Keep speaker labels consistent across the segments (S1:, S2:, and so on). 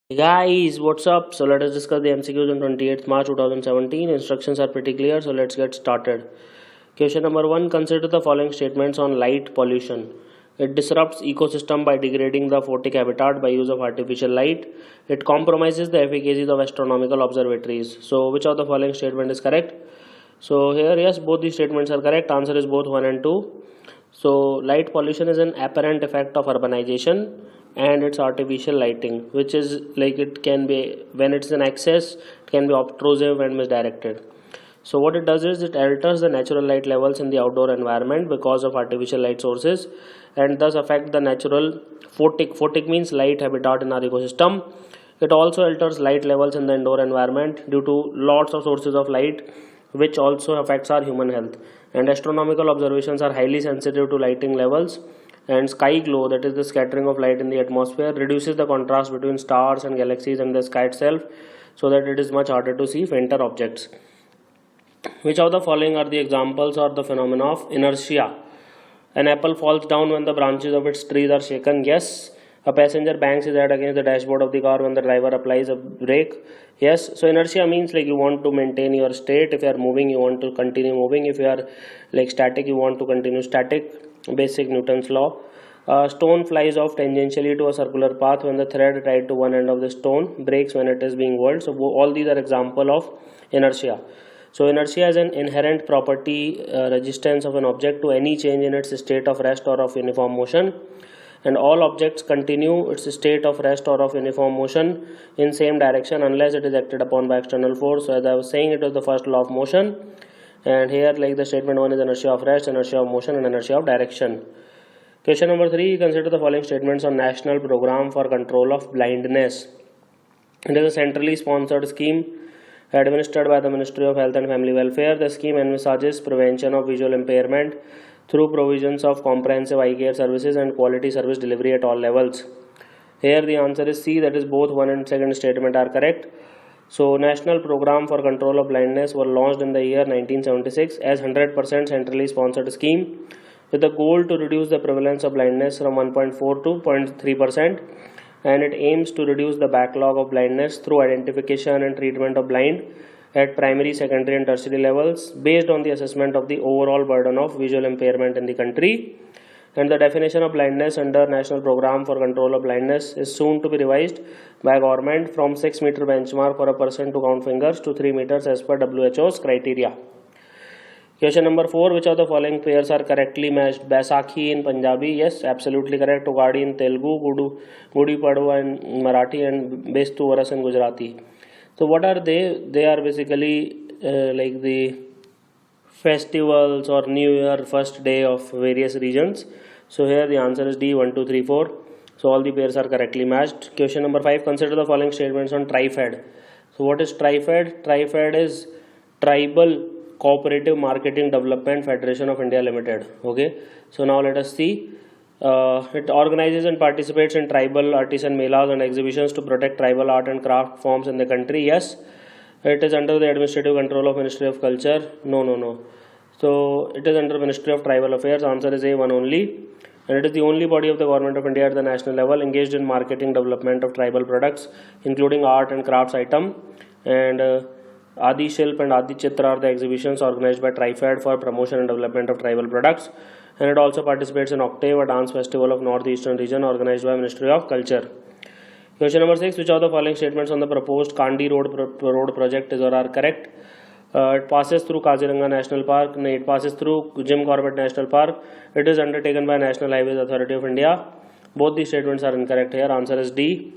S1: Hey guys, what's up? So let us discuss the MCQs on 28th March 2017. Instructions are pretty clear, so let's get started. Question number 1. Consider the following statements on light pollution. It disrupts ecosystem by degrading the photic habitat by use of artificial light. It compromises the efficacies of astronomical observatories. So which of the following statement is correct? So here, yes, both these statements are correct. Answer is both 1 and 2. So light pollution is an apparent effect of urbanization and its artificial lighting, which is like it can be, when it's in excess, it can be obtrusive and misdirected. So what it does is it alters the natural light levels in the outdoor environment because of artificial light sources, and thus affect the natural photic means light habitat in our ecosystem. It also alters light levels in the indoor environment due to lots of sources of light, which also affects our human health. And astronomical observations are highly sensitive to lighting levels. And sky glow, that is the scattering of light in the atmosphere, reduces the contrast between stars and galaxies and the sky itself, so that it is much harder to see fainter objects. Which of the following are the examples or the phenomena of inertia? An apple falls down when the branches of its trees are shaken. Yes. A passenger bangs his head against the dashboard of the car when the driver applies a brake. Yes. So inertia means like you want to maintain your state. If you are moving, you want to continue moving. If you are like static, you want to continue static. Basic Newton's law. A stone flies off tangentially to a circular path when the thread tied to one end of the stone breaks when it is being whirled. So all these are example of inertia. So inertia is an inherent property, resistance of an object to any change in its state of rest or of uniform motion, and all objects continue its state of rest or of uniform motion in same direction unless it is acted upon by external force. So as I was saying, it was the first law of motion, and here like the statement 1 is inertia of rest, inertia of motion, and inertia of direction. Question number 3. Consider the following statements on National Program for Control of Blindness. It is a centrally sponsored scheme administered by the Ministry of Health and Family Welfare. The scheme envisages prevention of visual impairment through provisions of comprehensive eye care services and quality service delivery at all levels. Here the answer is C, that is both 1 and 2nd statement are correct. So National Program for Control of Blindness was launched in the year 1976 as 100% centrally sponsored scheme with the goal to reduce the prevalence of blindness from 1.4 to 0.3%, and it aims to reduce the backlog of blindness through identification and treatment of blind at primary, secondary and tertiary levels based on the assessment of the overall burden of visual impairment in the country. And the definition of blindness under National Program for Control of Blindness is soon to be revised by government from 6 meter benchmark for a person to count fingers to 3 meters as per WHO's criteria. Question number 4. Which of the following pairs are correctly matched? Baisakhi in Punjabi, yes, absolutely correct. Ugadi in Telugu, Gudi Padwa in Marathi, and Bestu Varas in Gujarati. So what are they? They are basically like the festivals or New Year first day of various regions. So here the answer is D, 1, 2, 3, 4. So all the pairs are correctly matched. Question number 5. Consider the following statements on TRIFED. So what is TRIFED? TRIFED is Tribal Cooperative Marketing Development Federation of India Limited. Okay, so now let us see. It organizes and participates in tribal artisan melas and exhibitions to protect tribal art and craft forms in the country. Yes. It is under the administrative control of Ministry of Culture. No. So it is under Ministry of Tribal Affairs. Answer is A, 1 only. And it is the only body of the Government of India at the national level engaged in marketing development of tribal products, including art and crafts item. And Adi Shilp and Adi Chitra are the exhibitions organized by TRIFED for promotion and development of tribal products. And it also participates in Octave, a dance festival of Northeastern region organized by Ministry of Culture. Question number 6. Which of the following statements on the proposed Kandi Road Project is or are correct? It passes through Kaziranga National Park. No, it passes through Jim Corbett National Park. It is undertaken by National Highways Authority of India. Both these statements are incorrect here. Answer is D.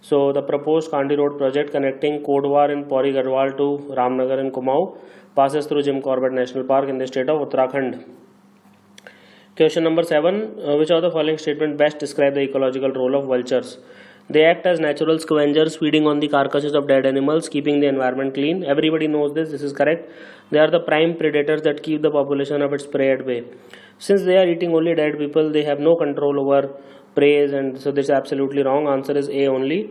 S1: So the proposed Kandi Road Project connecting Kotdwar in Pauri Garhwal to Ramnagar in Kumaon passes through Jim Corbett National Park in the state of Uttarakhand. Question number 7. Which of the following statement best describe the ecological role of vultures? They act as natural scavengers, feeding on the carcasses of dead animals, keeping the environment clean. Everybody knows this. This is correct. They are the prime predators that keep the population of its prey at bay. Since they are eating only dead people, they have no control over prey, and so this is absolutely wrong. Answer is A only.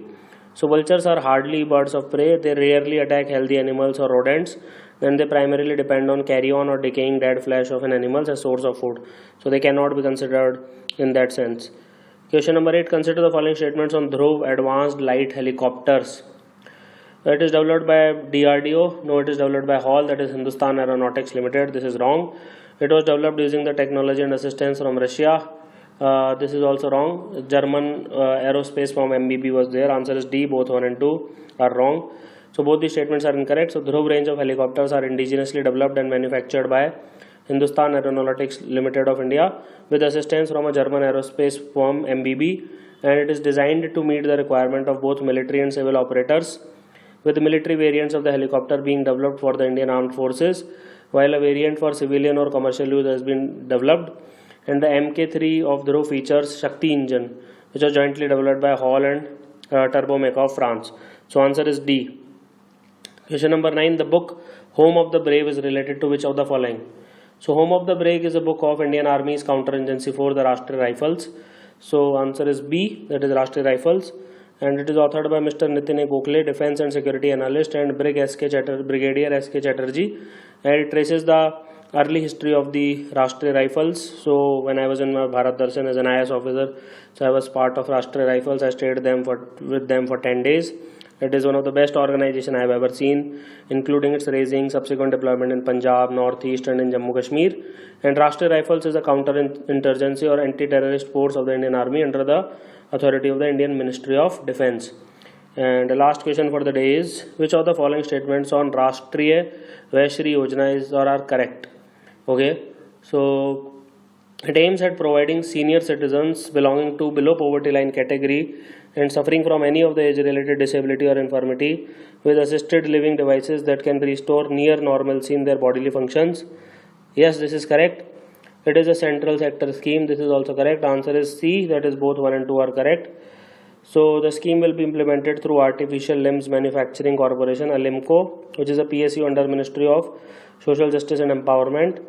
S1: So vultures are hardly birds of prey. They rarely attack healthy animals or rodents. Then they primarily depend on carrion or decaying dead flesh of an animal as source of food. So they cannot be considered in that sense. Question number 8. Consider the following statements on Dhruv advanced light helicopters. It is developed by DRDO. No, it is developed by Hall, that is Hindustan Aeronautics Limited. This is wrong. It was developed using the technology and assistance from Russia. This is also wrong. German aerospace firm MBB was there. Answer is D. Both 1 and 2 are wrong. So both these statements are incorrect. So Dhruv range of helicopters are indigenously developed and manufactured by Hindustan Aeronautics Limited of India with assistance from a German aerospace firm MBB, and it is designed to meet the requirement of both military and civil operators, with the military variants of the helicopter being developed for the Indian Armed Forces, while a variant for civilian or commercial use has been developed. And the Mk3 of Dhruv features Shakti engine, which was jointly developed by Hall and Turbomec of France. So answer is D. Question number 9. The book Home of the Brave is related to which of the following? So Home of the Brave is a book of Indian Army's counterinsurgency for the Rashtriya Rifles. So answer is B, that is Rashtriya Rifles. And it is authored by Mr. Nitin A. Gokhale, Defense and Security Analyst, and Brigadier S.K. Chatterjee. And it traces the early history of the Rashtriya Rifles. So when I was in my Bharat Darshan as an IAS officer, so I was part of Rashtriya Rifles. I stayed with them for 10 days. It is one of the best organization I have ever seen, including its raising, subsequent deployment in Punjab, Northeast and in Jammu Kashmir. And Rashtriya Rifles is a counter-insurgency or anti-terrorist force of the Indian Army under the authority of the Indian Ministry of Defence. And the last question for the day is, which of the following statements on Rashtriya Vayoshri Yojana are correct? Okay, so it aims at providing senior citizens belonging to below poverty line category and suffering from any of the age-related disability or infirmity with assisted living devices that can restore near normalcy in their bodily functions. Yes, this is correct. It is a central sector scheme. This is also correct. Answer is C, that is both 1 and 2 are correct. So the scheme will be implemented through Artificial Limbs Manufacturing Corporation, ALIMCO, which is a PSU under Ministry of Social Justice and Empowerment.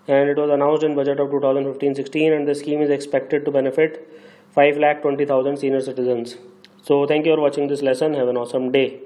S1: And it was announced in budget of 2015-16, and the scheme is expected to benefit 5,20,000 senior citizens. So thank you for watching this lesson. Have an awesome day.